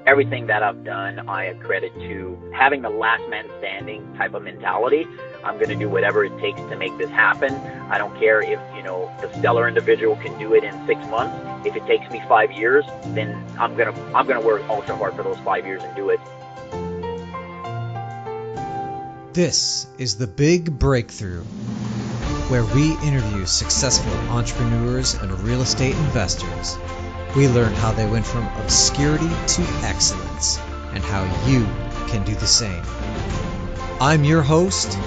Everything that I've done, I accredit to having the last man standing type of mentality. I'm going to do whatever it takes to make this happen. I don't care if, the stellar individual can do it in 6 months. If it takes me 5 years, then I'm going to work ultra hard for those 5 years and do it. This is The Big Breakthrough, where we interview successful entrepreneurs and real estate investors. We learn how they went from obscurity to excellence and how you can do the same. I'm your host,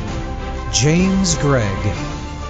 James Gregg.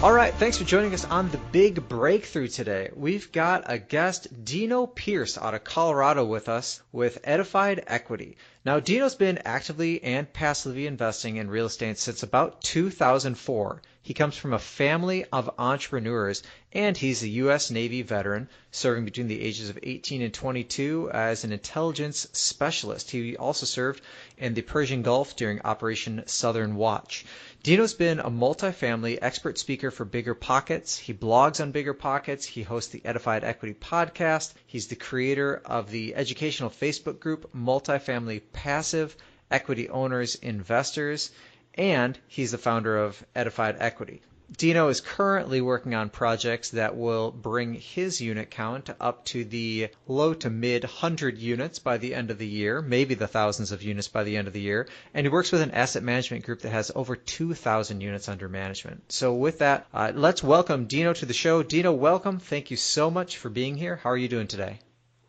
All right, thanks for joining us on The Big Breakthrough today. We've got a guest, Dino Pierce, out of Colorado with us with Edified Equity. Now, Dino's been actively and passively investing in real estate since about 2004. He comes from a family of entrepreneurs, and he's a U.S. Navy veteran, serving between the ages of 18 and 22 as an intelligence specialist. He also served in the Persian Gulf during Operation Southern Watch. Dino's been a multifamily expert speaker for Bigger Pockets. He blogs on Bigger Pockets. He hosts the Edified Equity podcast. He's the creator of the educational Facebook group Multifamily Passive Equity Owners Investors, and he's the founder of Edified Equity. Dino is currently working on projects that will bring his unit count up to the low to mid 100 units by the end of the year, maybe the thousands of units by the end of the year. And he works with an asset management group that has over 2,000 units under management. So with that, let's welcome Dino to the show. Dino, welcome. Thank you so much for being here. How are you doing today?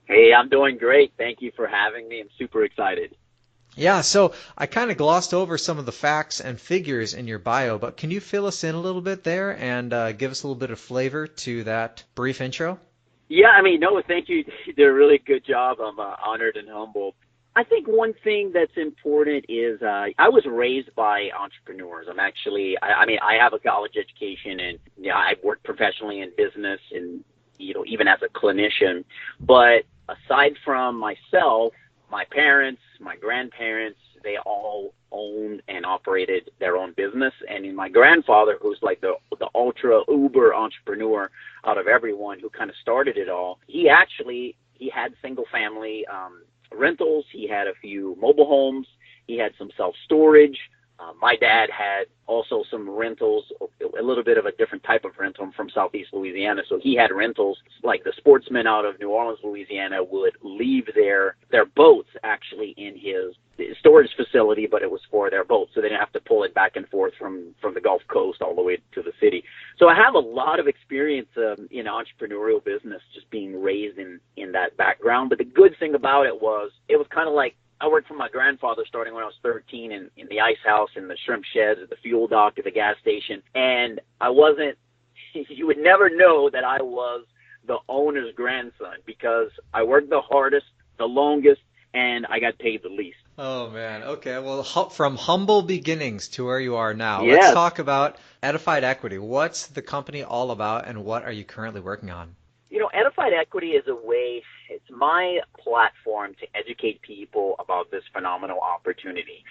Hey, I'm doing great. Thank you for having me. I'm super excited. Yeah, so I kind of glossed over some of the facts and figures in your bio, but can you fill us in a little bit there and give us a little bit of flavor to that brief intro? Yeah, no, thank you. You did a really good job. I'm honored and humbled. I think one thing that's important is I was raised by entrepreneurs. I have a college education, and I've worked professionally in business and, even as a clinician. But aside from myself, my parents, my grandparents, they all owned and operated their own business. And my grandfather, who's like the ultra uber entrepreneur out of everyone who kind of started it all, he had single family rentals. He had a few mobile homes. He had some self-storage. My dad had also some rentals, a little bit of a different type of rental. I'm from Southeast Louisiana, so he had rentals. Like the sportsmen out of New Orleans, Louisiana, would leave their boats actually in his storage facility, but it was for their boats, so they didn't have to pull it back and forth from the Gulf Coast all the way to the city. So I have a lot of experience in entrepreneurial business, just being raised in that background. But the good thing about it was kind of like, I worked for my grandfather starting when I was 13 in the ice house, in the shrimp sheds, at the fuel dock, at the gas station. And you would never know that I was the owner's grandson because I worked the hardest, the longest, and I got paid the least. Oh, man. Okay. Well, from humble beginnings to where you are now, Yes. Let's talk about Edified Equity. What's the company all about, and what are you currently working on? Edified Equity is it's my platform to educate people about this phenomenal opportunity,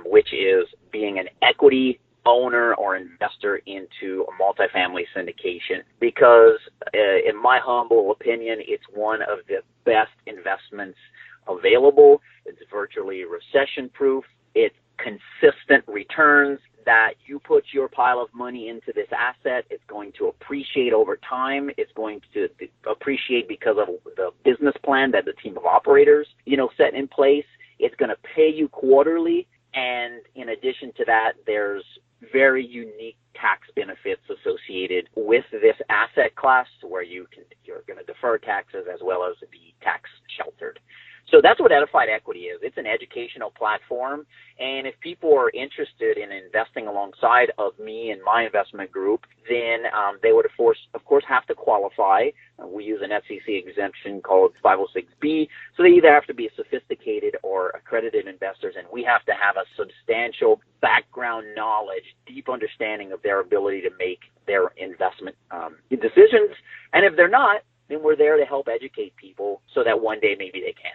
which is being an equity owner or investor into a multifamily syndication. Because in my humble opinion, it's one of the best investments available. It's virtually recession-proof. It's consistent returns that you put your pile of money into this asset. It's going to appreciate over time. It's going to appreciate because of the business plan that the team of operators, set in place. It's going to pay you quarterly. And in addition to that, there's very unique tax benefits associated with this asset class where you're going to defer taxes as well as be tax sheltered. So that's what Edified Equity is. It's an educational platform. And if people are interested in investing alongside of me and my investment group, then they would, of course, have to qualify. We use an SEC exemption called 506B. So they either have to be sophisticated or accredited investors, and we have to have a substantial background knowledge, deep understanding of their ability to make their investment decisions. And if they're not, then we're there to help educate people so that one day maybe they can.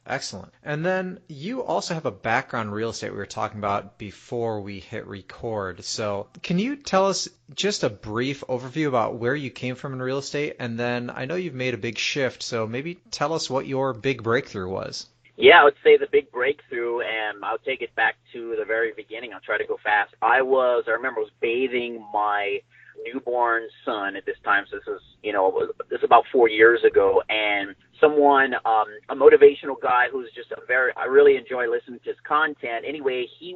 Excellent. And then you also have a background in real estate we were talking about before we hit record. So can you tell us just a brief overview about where you came from in real estate? And then I know you've made a big shift, so maybe tell us what your big breakthrough was. Yeah, I would say the big breakthrough, and I'll take it back to the very beginning. I'll try to go fast. I remember I was bathing my newborn son at this time. So this is about 4 years ago, and someone, a motivational guy who's just I really enjoy listening to his content. Anyway, he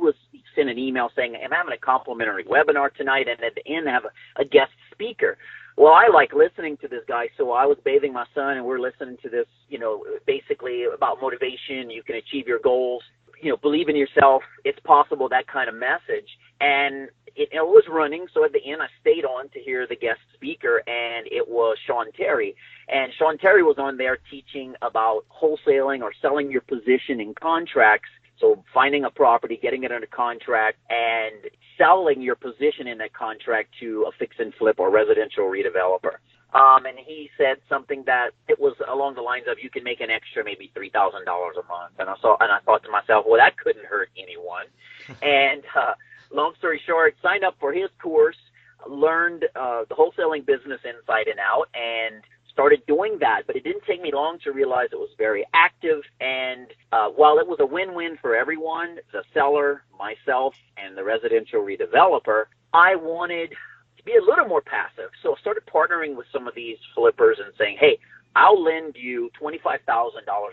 sent an email saying, I'm having a complimentary webinar tonight, and at the end I have a guest speaker. Well, I like listening to this guy, so I was bathing my son, and we're listening to this, basically about motivation. You can achieve your goals. Believe in yourself. It's possible, that kind of message. And it was running, so at the end I stayed on to hear the guest speaker, and it was Sean Terry. And Sean Terry was on there teaching about wholesaling or selling your position in contracts. So finding a property, getting it under contract, and selling your position in that contract to a fix and flip or residential redeveloper. And he said something that it was along the lines of, you can make an extra maybe $3,000 a month. And I thought to myself, well, that couldn't hurt anyone. And long story short, signed up for his course, learned the wholesaling business inside and out, and started doing that. But it didn't take me long to realize it was very active. And while it was a win-win for everyone, the seller, myself, and the residential redeveloper, I wanted to be a little more passive. So I started partnering with some of these flippers and saying, hey, I'll lend you $25,000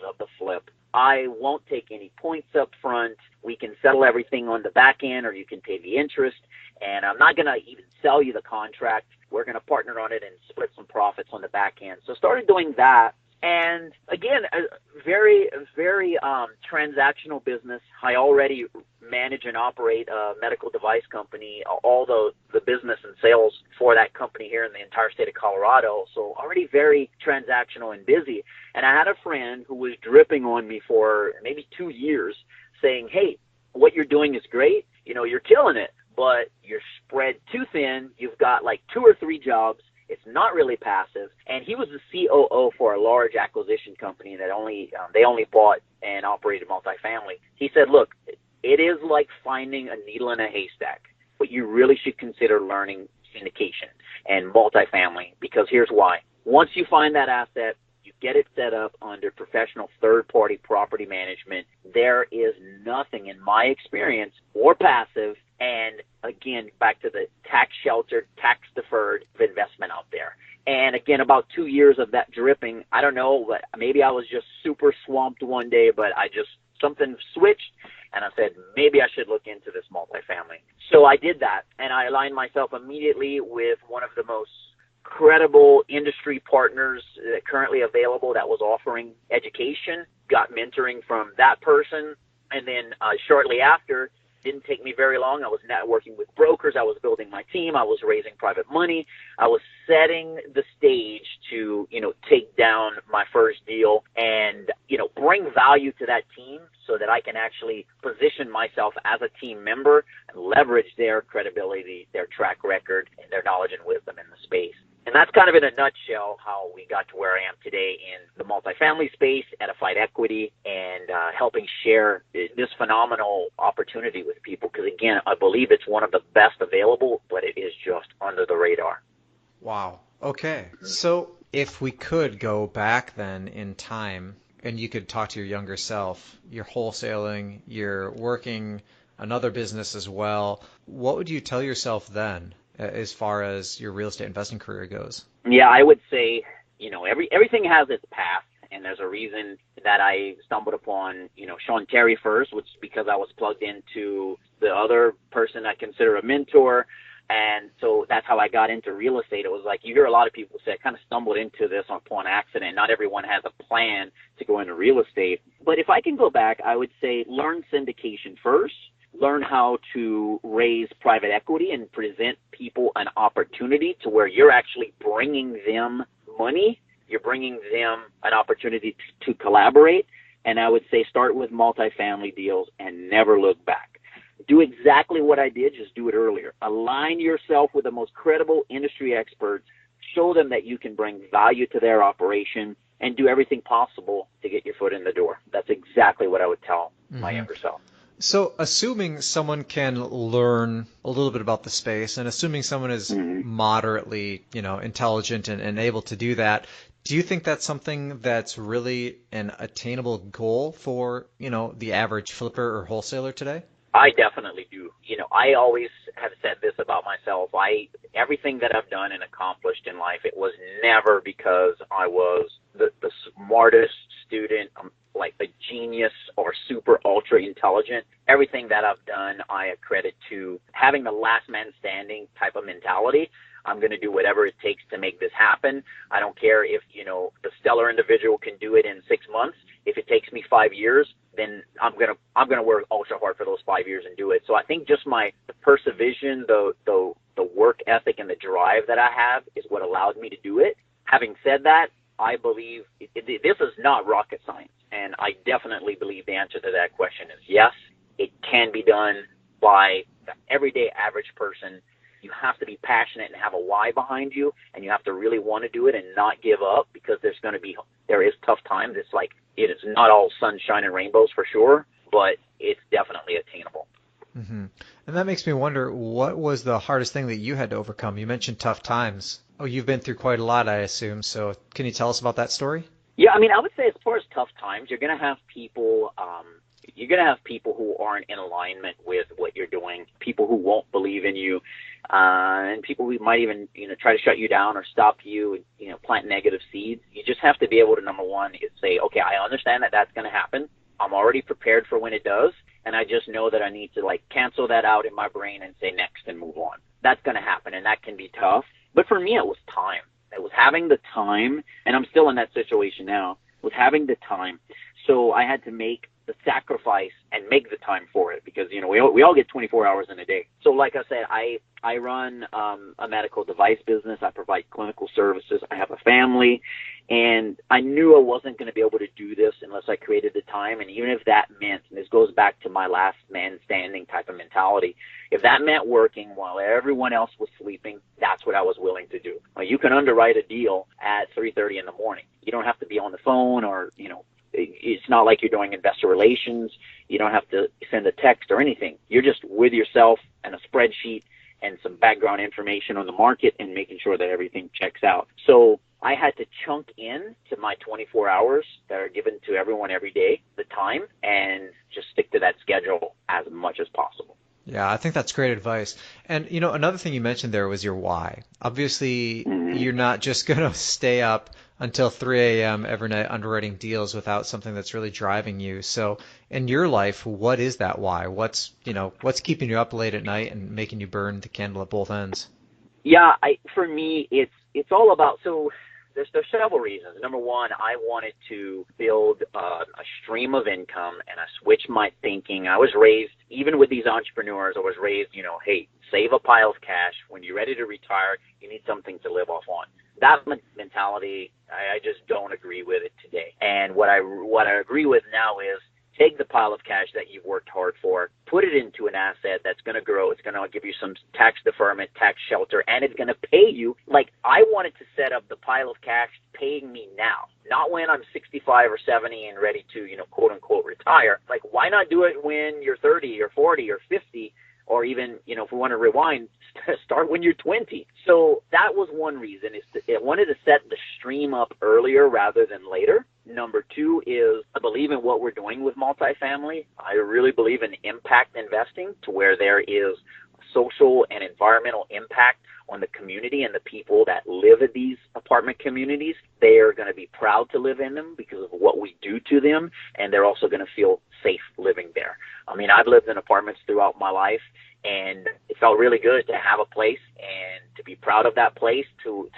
of the flip. I won't take any points up front. We can settle everything on the back end, or you can pay the interest. And I'm not going to even sell you the contract. We're going to partner on it and split some profits on the back end. So started doing that. And again, a very, very transactional business. I already manage and operate a medical device company, all the business and sales for that company here in the entire state of Colorado. So already very transactional and busy. And I had a friend who was dripping on me for maybe 2 years saying, hey, what you're doing is great. You're killing it, but you're spread too thin. You've got like 2 or 3 jobs. It's not really passive. And he was the COO for a large acquisition company that they only bought and operated multifamily. He said, look, it is like finding a needle in a haystack, but you really should consider learning syndication and multifamily, because here's why. Once you find that asset, you get it set up under professional third-party property management, there is nothing, in my experience, more passive and, again, back to the tax-sheltered, tax-deferred investment out there. And, again, about 2 years of that dripping, I don't know, but maybe I was just super swamped one day, but something switched, and I said, maybe I should look into this multifamily. So I did that, and I aligned myself immediately with one of the most credible industry partners currently available that was offering education, got mentoring from that person, and then shortly after, didn't take me very long, I was networking with brokers, I was building my team, I was raising private money, I was setting the stage to, take down my first deal and, bring value to that team so that I can actually position myself as a team member and leverage their credibility, their track record, and their knowledge and wisdom in the space. And that's kind of in a nutshell how we got to where I am today in the multifamily space, Edified Equity, and helping share this phenomenal opportunity with people. Because, again, I believe it's one of the best available, but it is just under the radar. Wow. Okay. So if we could go back then in time and you could talk to your younger self, you're wholesaling, you're working another business as well, what would you tell yourself then as far as your real estate investing career goes? Yeah, I would say, everything has its path, and there's a reason that I stumbled upon, Sean Terry first, which is because I was plugged into the other person I consider a mentor, and so that's how I got into real estate. It was like, you hear a lot of people say, I kind of stumbled into this upon accident. Not everyone has a plan to go into real estate. But if I can go back, I would say learn syndication first. Learn how to raise private equity and present people an opportunity to where you're actually bringing them money. You're bringing them an opportunity to collaborate. And I would say start with multifamily deals and never look back. Do exactly what I did, just do it earlier. Align yourself with the most credible industry experts. Show them that you can bring value to their operation and do everything possible to get your foot in the door. That's exactly what I would tell my younger self. So assuming someone can learn a little bit about the space and assuming someone is moderately, intelligent and able to do that, Do you think that's something that's really an attainable goal for, the average flipper or wholesaler today? I definitely do. I always have said this about myself. Everything that I've done and accomplished in life, it was never because I was the smartest student, like a genius or super ultra intelligent. Everything that I've done, I accredit to having the last man standing type of mentality. I'm going to do whatever it takes to make this happen. I don't care if, the stellar individual can do it in 6 months. If it takes me 5 years, then I'm going to work ultra hard for those 5 years and do it. So I think just the perseverance, the work ethic and the drive that I have is what allowed me to do it. Having said that, I believe this is not rocket science. And I definitely believe the answer to that question is yes, it can be done by the everyday average person. You have to be passionate and have a why behind you, and you have to really want to do it and not give up, because there is tough times. It's like, it is not all sunshine and rainbows for sure, but it's definitely attainable. Mm-hmm. And that makes me wonder, what was the hardest thing that you had to overcome? You mentioned tough times. Oh, you've been through quite a lot, I assume. So can you tell us about that story? Yeah, I would say as far as tough times, you're going to have people who aren't in alignment with what you're doing, people who won't believe in you, and people who might even, try to shut you down or stop you, plant negative seeds. You just have to be able to, number one, is say, okay, I understand that that's going to happen. I'm already prepared for when it does, and I just know that I need to cancel that out in my brain and say next and move on. That's going to happen, and that can be tough. But for me, it was time. It was having the time, and I'm still in that situation now, was having the time. So I had to make the sacrifice and make the time for it, because, we all get 24 hours in a day. So like I said, I run a medical device business. I provide clinical services. I have a family, and I knew I wasn't going to be able to do this unless I created the time. And even if that meant, and this goes back to my last man standing type of mentality, if that meant working while everyone else was sleeping, that's what I was willing to do. You can underwrite a deal at 3:30 in the morning. You don't have to be on the phone, or, it's not like you're doing investor relations. You don't have to send a text or anything. You're just with yourself and a spreadsheet and some background information on the market and making sure that everything checks out. So I had to chunk in to my 24 hours that are given to everyone every day, the time, and just stick to that schedule as much as possible. Yeah, I think that's great advice. And, another thing you mentioned there was your why. Obviously, you're not just going to stay up until 3 a.m. every night underwriting deals without something that's really driving you. So in your life, what is that why? What's keeping you up late at night and making you burn the candle at both ends? Yeah, for me, it's all about, so there's several reasons. Number one, I wanted to build a stream of income, and I switched my thinking. I was raised, even with these entrepreneurs, I was raised, hey, save a pile of cash. When you're ready to retire, you need something to live off on. That mentality, I just don't agree with it today. And what I agree with now is, take the pile of cash that you've worked hard for, put it into an asset that's going to grow. It's going to give you some tax deferment, tax shelter, and it's going to pay you. I wanted to set up the pile of cash paying me now, not when I'm 65 or 70 and ready to, quote unquote, retire. Why not do it when you're 30 or 40 or 50? Or even, if we want to rewind, start when you're 20. So that was one reason, I wanted to set the stream up earlier rather than later. Number two is, I believe in what we're doing with multifamily. I really believe in impact investing, to where there is social and environmental impact on the community and the people that live in these apartment communities. They are going to be proud to live in them because of what we do to them, and they're also going to feel safe living there. I've lived in apartments throughout my life, and it felt really good to have a place and to be proud of that place, to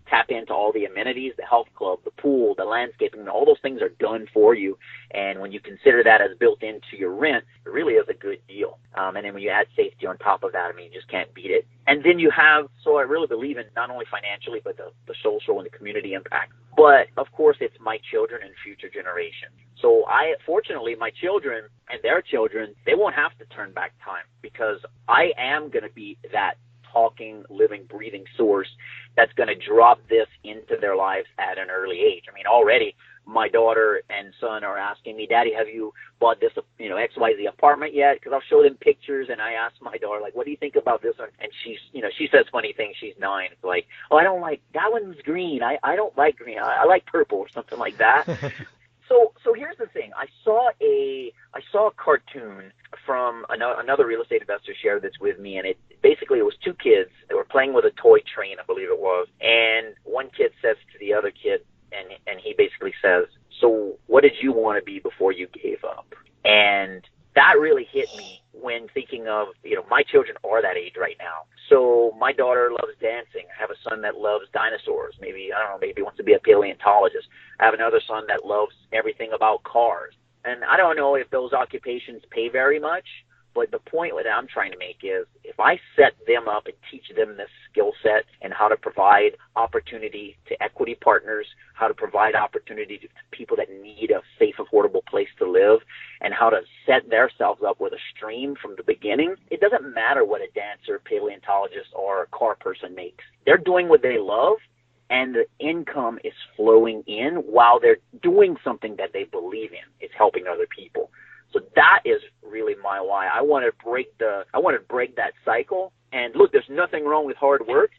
tap into all the amenities, the health club, the pool, the landscaping. All those things are done for you. And when you consider that as built into your rent, it really is a good deal. And then when you add safety on top of that, you just can't beat it. And then you have, so I really believe in not only financially, but the social and the community impact. But of course, it's my children and future generations. So fortunately, my children and their children, they won't have to turn back time, because I am going to be that talking, living, breathing source that's going to drop this into their lives at an early age. Already my daughter and son are asking me, Daddy, have you bought this, XYZ apartment yet? Because I'll show them pictures, and I ask my daughter, like, what do you think about this one? And she says funny things. She's 9. It's like, oh, I don't like, that one's green. I don't like green. I like purple or something like that. So here's the thing. I saw a cartoon from another real estate investor shared this with me, and it was 2 kids. They were playing with a toy train, I believe it was, and one kid says to the other kid, and he basically says, so what did you want to be before you gave up? And that really hit me when thinking of, my children are that age right now. So my daughter loves dancing. I have a son that loves dinosaurs. Maybe wants to be a paleontologist. I have another son that loves everything about cars. And I don't know if those occupations pay very much, but the point that I'm trying to make is if I set them up and teach them this skill set and how to provide opportunity to equity partners, how to provide opportunity to people that need a safe, affordable place to live, and how to set themselves up with a stream from the beginning, it doesn't matter what a dancer, paleontologist, or a car person makes. They're doing what they love, and the income is flowing in while they're doing something that they believe in. It's helping other people. So that is really my why. I want to break that cycle. And look, there's nothing wrong with hard work.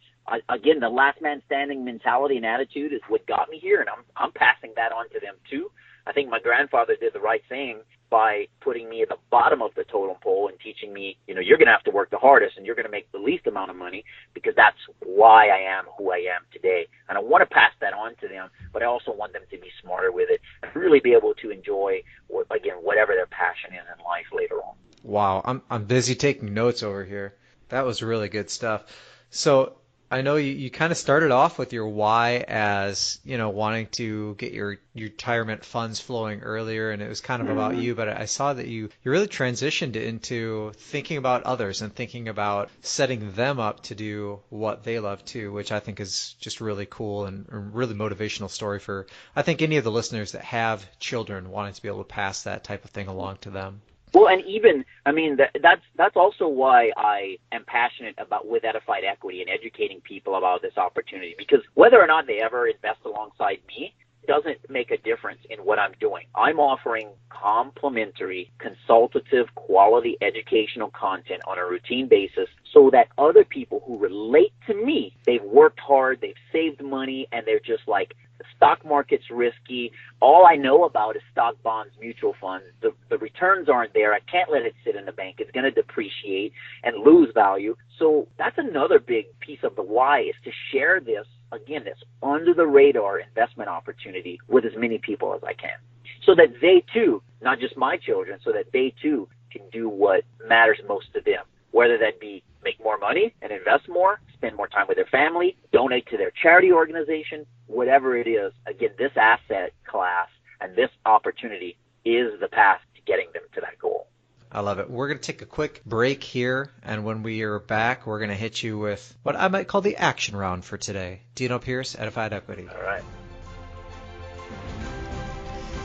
Again, the last man standing mentality and attitude is what got me here, and I'm passing that on to them too. I think my grandfather did the right thing by putting me at the bottom of the totem pole and teaching me, you're going to have to work the hardest and you're going to make the least amount of money, because that's why I am who I am today. And I want to pass that on to them, but I also want them to be smarter with it and really be able to enjoy, whatever their passion is in life later on. Wow, I'm busy taking notes over here. That was really good stuff. So I know you kind of started off with your why as, wanting to get your retirement funds flowing earlier, and it was kind of about you, but I saw that you really transitioned into thinking about others and thinking about setting them up to do what they love too, which I think is just really cool and a really motivational story for, I think, any of the listeners that have children wanting to be able to pass that type of thing along to them. Well, and even, that's also why I am passionate with Edified Equity and educating people about this opportunity, because whether or not they ever invest alongside me doesn't make a difference in what I'm doing. I'm offering complimentary, consultative, quality educational content on a routine basis so that other people who relate to me, they've worked hard, they've saved money, and they're just like, the stock market's risky. All I know about is stock, bonds, mutual funds. The returns aren't there. I can't let it sit in the bank. It's going to depreciate and lose value. So that's another big piece of the why, is to share this, again, this under the radar investment opportunity with as many people as I can, so that they too, not just my children, so that they too can do what matters most to them, whether that be make more money and invest more, spend more time with their family, donate to their charity organization, whatever it is. Again, this asset class and this opportunity is the path to getting them to that goal. I love it. We're going to take a quick break here, and when we are back, we're going to hit you with what I might call the action round for today. Dino Pierce, Edified Equity. All right.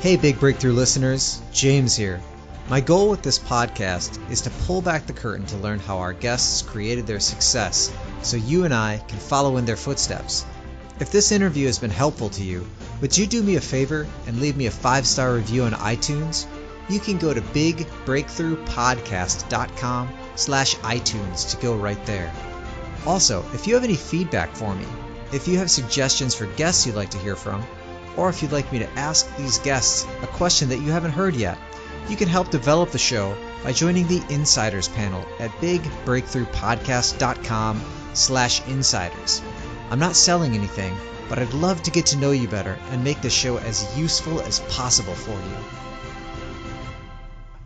Hey, Big Breakthrough listeners, James here. My goal with this podcast is to pull back the curtain to learn how our guests created their success so you and I can follow in their footsteps. If this interview has been helpful to you, would you do me a favor and leave me a 5-star review on iTunes? You can go to bigbreakthroughpodcast.com/iTunes to go right there. Also, if you have any feedback for me, if you have suggestions for guests you'd like to hear from, or if you'd like me to ask these guests a question that you haven't heard yet, you can help develop the show by joining the Insiders panel at bigbreakthroughpodcast.com/insiders. I'm not selling anything, but I'd love to get to know you better and make the show as useful as possible for you.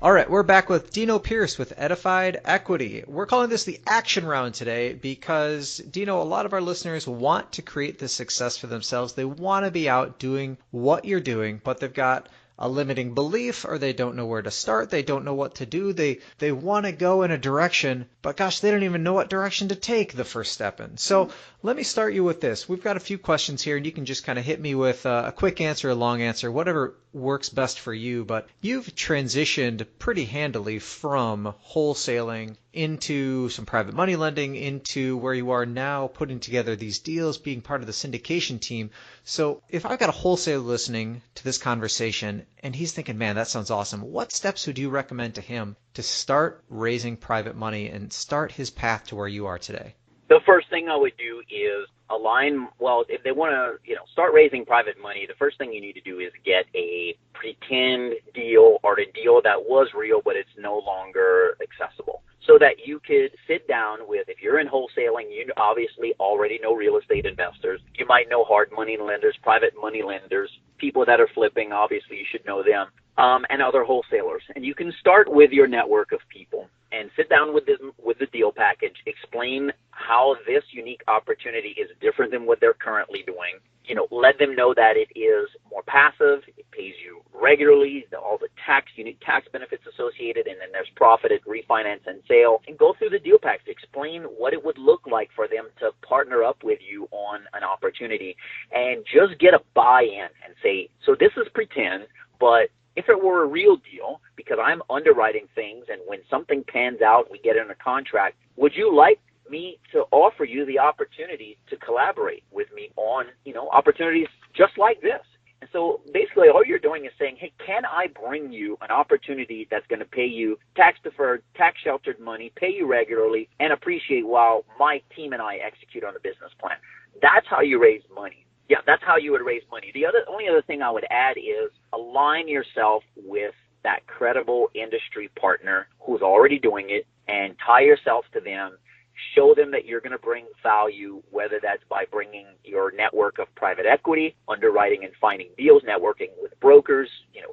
All right, we're back with Dino Pierce with Edified Equity. We're calling this the action round today because, Dino, a lot of our listeners want to create this success for themselves. They want to be out doing what you're doing, but they've got a limiting belief, or they don't know where to start. They don't know what to do. They want to go in a direction, but gosh, they don't even know what direction to take the first step in. So let me start you with this. We've got a few questions here, and you can just kind of hit me with a quick answer, a long answer, whatever works best for you. But you've transitioned pretty handily from wholesaling into some private money lending, into where you are now putting together these deals, being part of the syndication team. So if I've got a wholesaler listening to this conversation and he's thinking, man, that sounds awesome, what steps would you recommend to him to start raising private money and start his path to where you are today? The first thing I would do is if they want to, start raising private money, the first thing you need to do is get a pretend deal or a deal that was real, but it's no longer accessible. So that you could sit down with, if you're in wholesaling, you obviously already know real estate investors. You might know hard money lenders, private money lenders, people that are flipping, obviously you should know them, and other wholesalers. And you can start with your network of people and sit down with the deal package, explain how this unique opportunity is different than what they're currently doing. Let them know that it is more passive, it pays you regularly, all the unique tax benefits associated, and then there's profit at refinance and sale. And go through the deal package, explain what it would look like for them to partner up with you on an opportunity, and just get a buy-in and say, so this is pretend, but if it were a real deal, because I'm underwriting things, and when something pans out, we get in a contract, would you like me to offer you the opportunity to collaborate with me on, opportunities just like this? And so basically all you're doing is saying, hey, can I bring you an opportunity that's going to pay you tax-deferred, tax-sheltered money, pay you regularly, and appreciate while my team and I execute on the business plan? That's how you raise money. Yeah, that's how you would raise money. The only other thing I would add is align yourself with that credible industry partner who's already doing it, and tie yourself to them. Show them that you're going to bring value, whether that's by bringing your network of private equity, underwriting and finding deals, networking with brokers,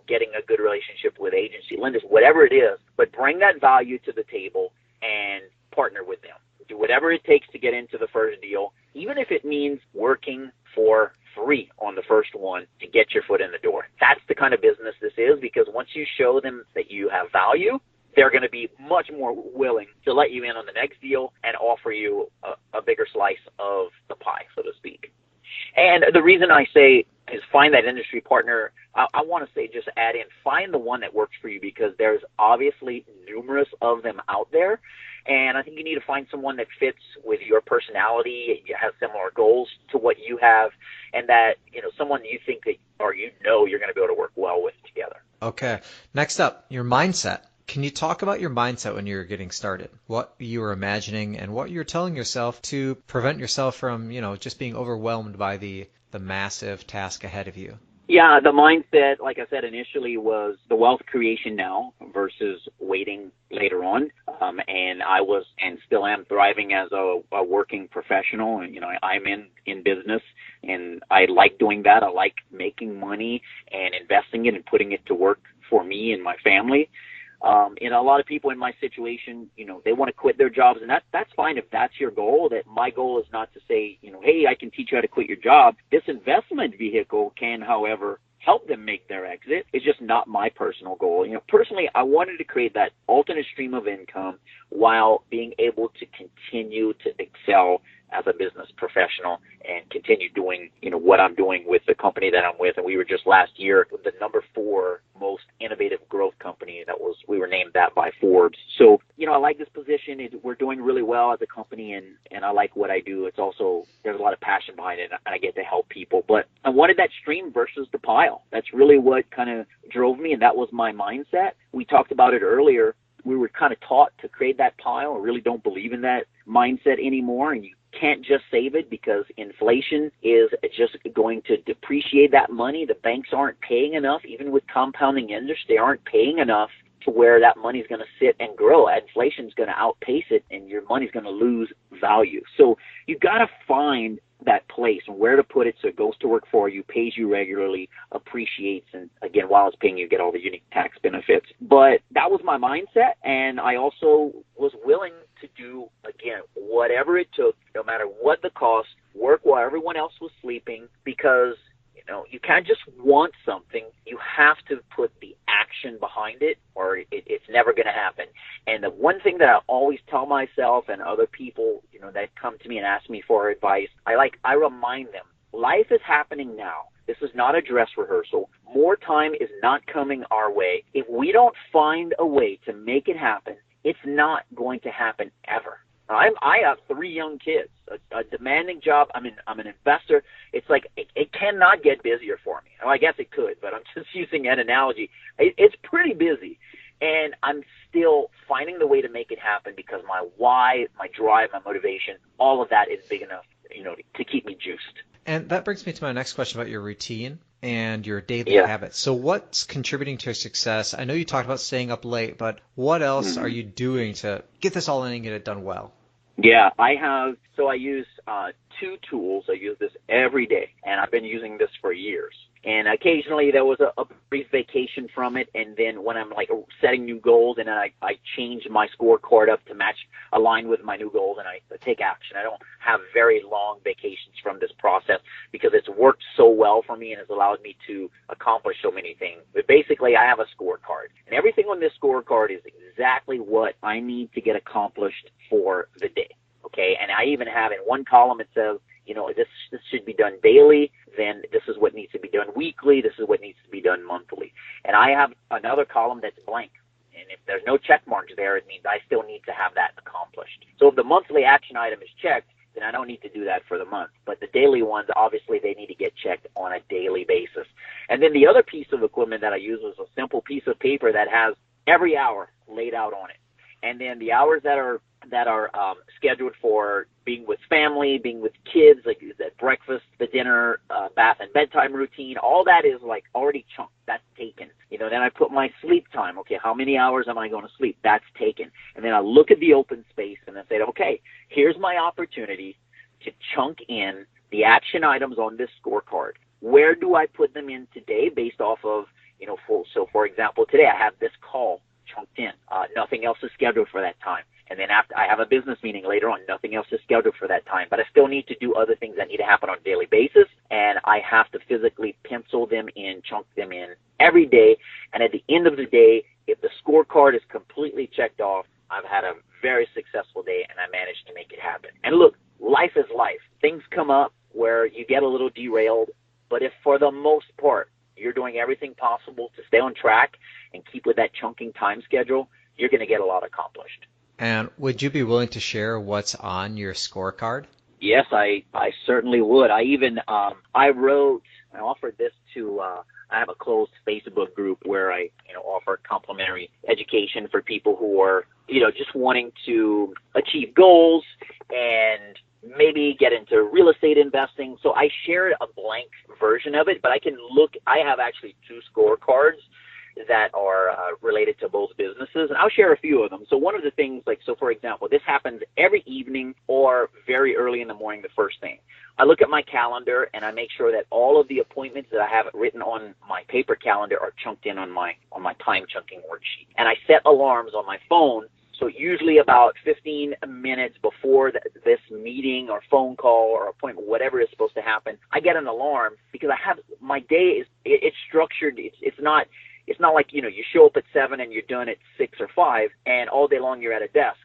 getting a good relationship with agency lenders, whatever it is, but bring that value to the table and partner with them. Do whatever it takes to get into the first deal, even if it means working for free on the first one to get your foot in the door. That's the kind of business this is, because once you show them that you have value, they're going to be much more willing to let you in on the next deal and offer you a bigger slice of the pie, so to speak. And the reason I say is find that industry partner, I want to say just add in, find the one that works for you, because there's obviously numerous of them out there. And I think you need to find someone that fits with your personality, has similar goals to what you have, and that, someone you think that, or you're going to be able to work well with together. Okay. Next up, your mindset. Can you talk about your mindset when you're getting started? What you were imagining and what you're telling yourself to prevent yourself from, just being overwhelmed by the massive task ahead of you? Yeah, the mindset, like I said, initially was the wealth creation now versus waiting later on. And I was and still am thriving as a working professional. And, I'm in business, and I like doing that. I like making money and investing it and putting it to work for me and my family. A lot of people in my situation, they want to quit their jobs, and that's fine if that's your goal. That my goal is not to say, hey, I can teach you how to quit your job. This investment vehicle can, however, help them make their exit. It's just not my personal goal. Personally, I wanted to create that alternate stream of income while being able to continue to excel as a business professional and continue doing, what I'm doing with the company that I'm with. And we were just last year the number 4 most innovative growth company. We were named that by Forbes. So, I like this position. We're doing really well as a company, and I like what I do. It's also, there's a lot of passion behind it, and I get to help people. But I wanted that stream versus the pile. That's really what kind of drove me, and that was my mindset. We talked about it earlier. We were kind of taught to create that pile. I really don't believe in that mindset anymore, and you can't just save it, because inflation is just going to depreciate that money. The banks aren't paying enough. Even with compounding interest, they aren't paying enough to where that money is going to sit and grow. Inflation is going to outpace it, and your money is going to lose value. So you've got to find that place and where to put it so it goes to work for you, pays you regularly, appreciates, and again, while it's paying you, get all the unique tax benefits. But that was my mindset, and I also was willing to do, again, whatever it took, no matter what the cost, work while everyone else was sleeping, because you can't just want something. You have to put the action behind it, or it's never going to happen. And the one thing that I always tell myself and other people, that come to me and ask me for advice, I remind them, life is happening now. This is not a dress rehearsal. More time is not coming our way. If we don't find a way to make it happen, it's not going to happen ever. I have 3 young kids, a demanding job. I'm an investor. It's like it cannot get busier for me. Well, I guess it could, but I'm just using an analogy. It's pretty busy, and I'm still finding the way to make it happen because my why, my drive, my motivation, all of that is big enough, to keep me juiced. And that brings me to my next question about your routine and your daily Yeah. habits. So what's contributing to your success? I know you talked about staying up late, but what else are you doing to get this all in and get it done well? Yeah, I use 2 tools. I use this every day, and I've been using this for years. And occasionally there was a brief vacation from it, and then when I'm like setting new goals, and then I change my scorecard up to align with my new goals, and I take action. I don't have very long vacations from this process because it's worked so well for me and has allowed me to accomplish so many things. But basically, I have a scorecard, and everything on this scorecard is exactly what I need to get accomplished for the day. Okay, and I even have in one column it says, this should be done daily, then this is what needs to be done weekly, this is what needs to be done monthly. And I have another column that's blank. And if there's no check marks there, it means I still need to have that accomplished. So if the monthly action item is checked, then I don't need to do that for the month. But the daily ones, obviously, they need to get checked on a daily basis. And then the other piece of equipment that I use is a simple piece of paper that has every hour laid out on it. And then the hours that are scheduled for being with family, being with kids, like the breakfast, the dinner, bath and bedtime routine, all that is like already chunked. That's taken. Then I put my sleep time. Okay, how many hours am I going to sleep? That's taken. And then I look at the open space and I say, okay, here's my opportunity to chunk in the action items on this scorecard. Where do I put them in today based off of, so for example, today I have this call chunked in. Nothing else is scheduled for that time. And then after I have a business meeting later on, nothing else is scheduled for that time. But I still need to do other things that need to happen on a daily basis, and I have to physically pencil them in, chunk them in every day. And at the end of the day, if the scorecard is completely checked off, I've had a very successful day, and I managed to make it happen. And look, life is life. Things come up where you get a little derailed, but if for the most part you're doing everything possible to stay on track and keep with that chunking time schedule, you're going to get a lot accomplished. And would you be willing to share what's on your scorecard? Yes, I certainly would. I even I offered this to I have a closed Facebook group where I offer complimentary education for people who are just wanting to achieve goals and maybe get into real estate investing. So I shared a blank version of it, but I have actually 2 scorecards that are related to both businesses, and I'll share a few of them. So one of the things, for example, this happens every evening or very early in the morning, the first thing. I look at my calendar and I make sure that all of the appointments that I have written on my paper calendar are chunked in on my time chunking worksheet. And I set alarms on my phone. So usually about 15 minutes before this meeting or phone call or appointment, whatever is supposed to happen, I get an alarm because I have my day it's structured. It's not like, you show up at 7 and you're done at 6 or 5 and all day long you're at a desk.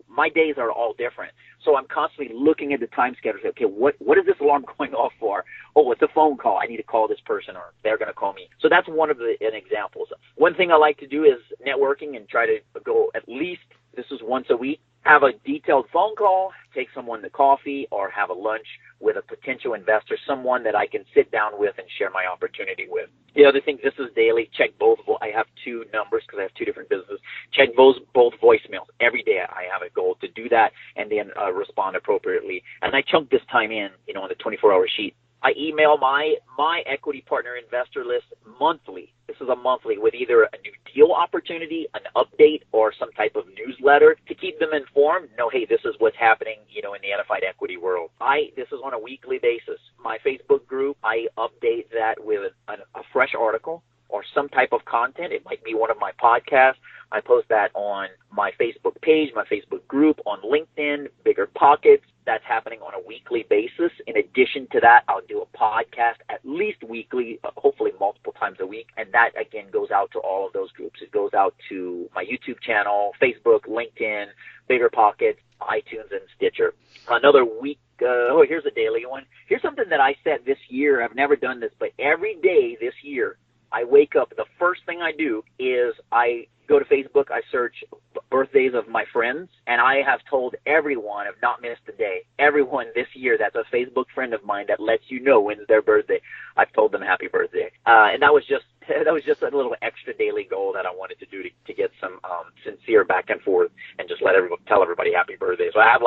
My days are all different. So I'm constantly looking at the time schedule. Okay, what is this alarm going off for? Oh, it's a phone call. I need to call this person or they're going to call me. So that's one of the examples. One thing I like to do is networking and try to go at least, this is once a week, have a detailed phone call, take someone to coffee, or have a lunch with a potential investor, someone that I can sit down with and share my opportunity with. The other thing, this is daily, check both. I have 2 numbers because I have 2 different businesses. Check both voicemails. Every day I have a goal to do that and then respond appropriately. And I chunk this time in, on the 24-hour sheet. I email my equity partner investor list monthly. This is a monthly with either a new deal opportunity, an update, or some type of newsletter to keep them informed. Hey, this is what's happening, in the Edified Equity world. This is on a weekly basis. My Facebook group, I update that with a fresh article or some type of content. It might be one of my podcasts. I post that on my Facebook page, my Facebook group, on LinkedIn, Bigger Pockets. That's happening on a weekly basis. In addition to that, I'll do a podcast at least weekly, hopefully multiple times a week. And that, again, goes out to all of those groups. It goes out to my YouTube channel, Facebook, LinkedIn, Bigger Pockets, iTunes, and Stitcher. Another week. Here's a daily one. Here's something that I said this year. I've never done this, but every day this year, I wake up, the first thing I do is I go to Facebook, I search birthdays of my friends, and I have told everyone, I've not missed a day, everyone this year that's a Facebook friend of mine that lets you know when's their birthday, I've told them happy birthday. And that was just a little extra daily goal that I wanted to do to get some sincere back and forth and just tell everybody happy birthday. So I have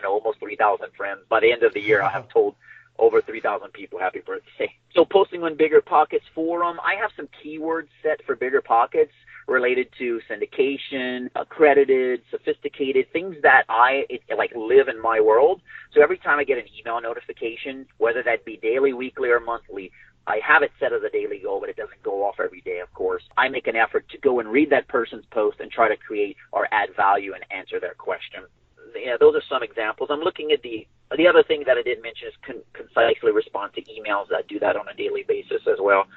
almost 3,000 friends. By the end of the year, I have told over 3,000 people happy birthday. So posting on Bigger Pockets forum, I have some keywords set for Bigger Pockets related to syndication, accredited, sophisticated, things that live in my world. So every time I get an email notification, whether that be daily, weekly, or monthly, I have it set as a daily goal, but it doesn't go off every day, of course. I make an effort to go and read that person's post and try to create or add value and answer their question. Yeah, those are some examples. I'm looking at the other thing that I didn't mention is concisely respond to emails. I do that on a daily basis as well.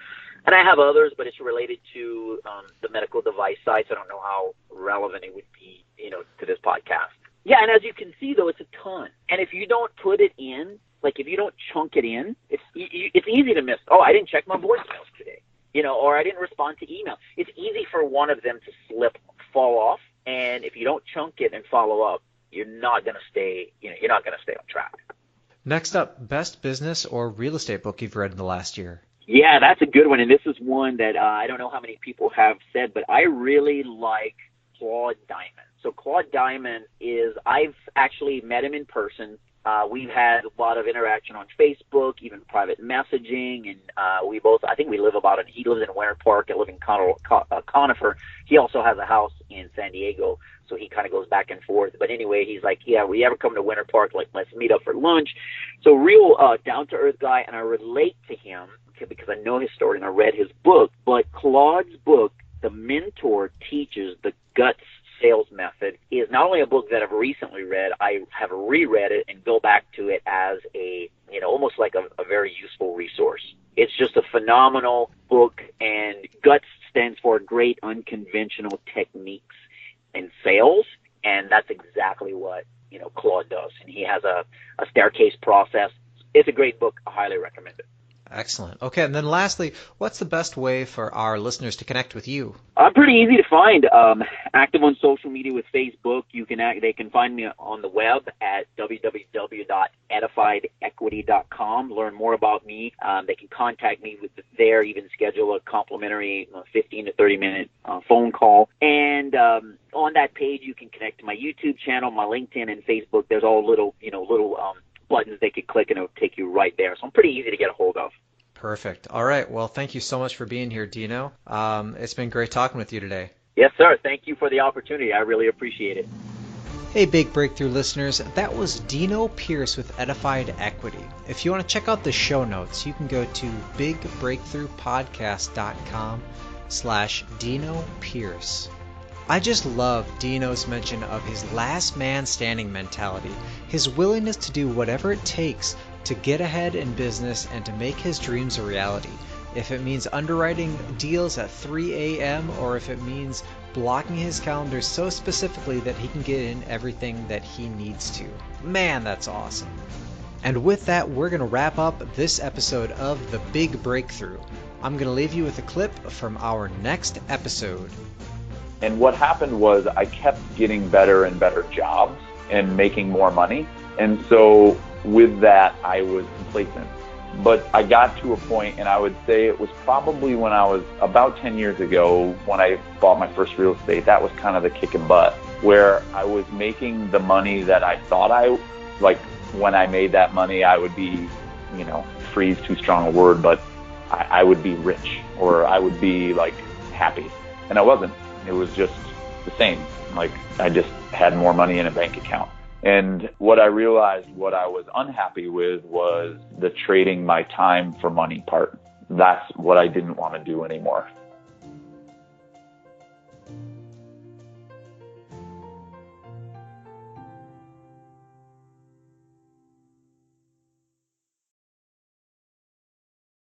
And I have others, but it's related to the medical device side, so I don't know how relevant it would be, to this podcast. Yeah, and as you can see, though, it's a ton. And if you don't put it in, if you don't chunk it in, it's easy to miss. Oh, I didn't check my voicemails today, or I didn't respond to email. It's easy for one of them to fall off. And if you don't chunk it and follow up, you're not going to stay on track. Next up, best business or real estate book you've read in the last year. Yeah, that's a good one. And this is one that I don't know how many people have said, but I really like Claude Dimon. So Claude Dimon I've actually met him in person. We've had a lot of interaction on Facebook, even private messaging, and I think we live he lives in Winter Park, I live in Conifer. He also has a house in San Diego, so he kind of goes back and forth. But anyway, he's like, yeah, we ever come to Winter Park, let's meet up for lunch. So real down-to-earth guy, and I relate to him because I know his story and I read his book. But Claude's book, The Mentor, teaches the guts sales method, is not only a book that I've recently read, I have reread it and go back to it as almost like a very useful resource. It's just a phenomenal book, and GUTS stands for Great Unconventional Techniques in Sales, and that's exactly what, Claude does. And he has a staircase process. It's a great book. I highly recommend it. Excellent. Okay, and then lastly, what's the best way for our listeners to connect with you? I'm pretty easy to find. Active on social media with Facebook. They can find me on the web at www.edifiedequity.com. Learn more about me. They can contact me there, even schedule a complimentary 15 to 30 minute phone call. And on that page, you can connect to my YouTube channel, my LinkedIn, and Facebook. There's all little buttons they could click, and it'll take you right there. So I'm pretty easy to get a hold of. Perfect. All right. Well, thank you so much for being here, Dino. It's been great talking with you today. Yes, sir. Thank you for the opportunity. I really appreciate it. Hey, Big Breakthrough listeners. That was Dino Pierce with Edified Equity. If you want to check out the show notes, you can go to bigbreakthroughpodcast.com/Dino Pierce. I just love Dino's mention of his last man standing mentality, his willingness to do whatever it takes to get ahead in business and to make his dreams a reality. If it means underwriting deals at 3 a.m. or if it means blocking his calendar so specifically that he can get in everything that he needs to. Man, that's awesome. And with that, we're going to wrap up this episode of The Big Breakthrough. I'm going to leave you with a clip from our next episode. And what happened was I kept getting better and better jobs and making more money. And so with that, I was complacent. But I got to a point, and I would say it was probably when I was about 10 years ago when I bought my first real estate. That was kind of the kick in butt, where I was making the money that I thought when I made that money, I would be, free is too strong a word, but I would be rich, or I would be happy. And I wasn't. It was just the same. I just had more money in a bank account. And what I realized what I was unhappy with was the trading my time for money part. That's what I didn't want to do anymore.